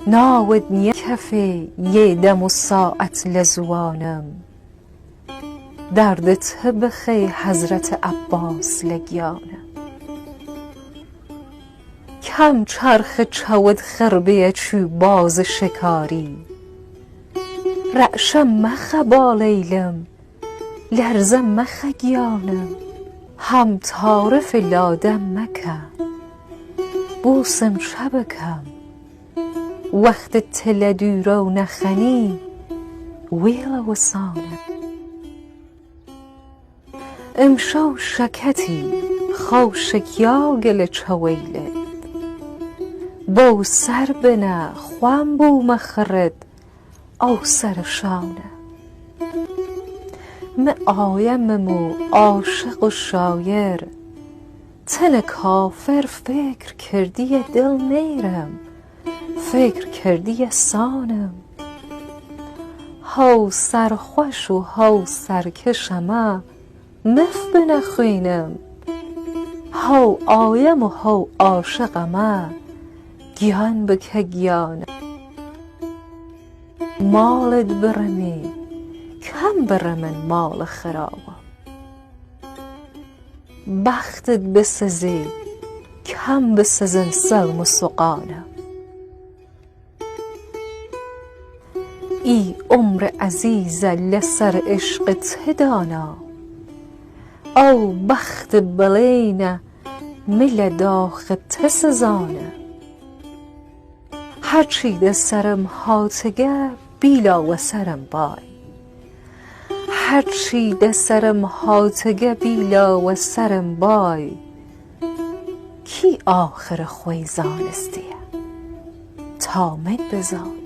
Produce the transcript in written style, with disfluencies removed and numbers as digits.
ناود نیا کفه یه دم و ساعت لزوانم دردت بخی حضرت عباس لگیانم کم چرخ چود خربه چو باز شکاری رعشم مخبا لیلم لرزم مخگیانم هم تعارف لادم مکن بوسم شبکم وقت تلدورو نخنی ویل وسانم امشو شکتی خوشکیا گل چویلت بو سر بنه خوام بو مخرد او سر شانه م آیممو عاشق و شایر تن کافر فکر کردی دل نیرم فکر کردی سانم هاو سرخوش و هاو سرکشمه مف بنخوینم هاو آیم و هاو عاشقمه گیان بکه گیانم مالت برمی کم برمن مال خرابم بختت بسزی کم بسزن سلم و سقانم ای عمر عزیز لسر عشق تدانا او بخت بلینه مل داخ تسزانه هرچی ده سرم هاتگه بیلا و سرم بای هرچی ده سرم هاتگه بیلا و سرم بای کی آخر خوی زانستیه تا من بزان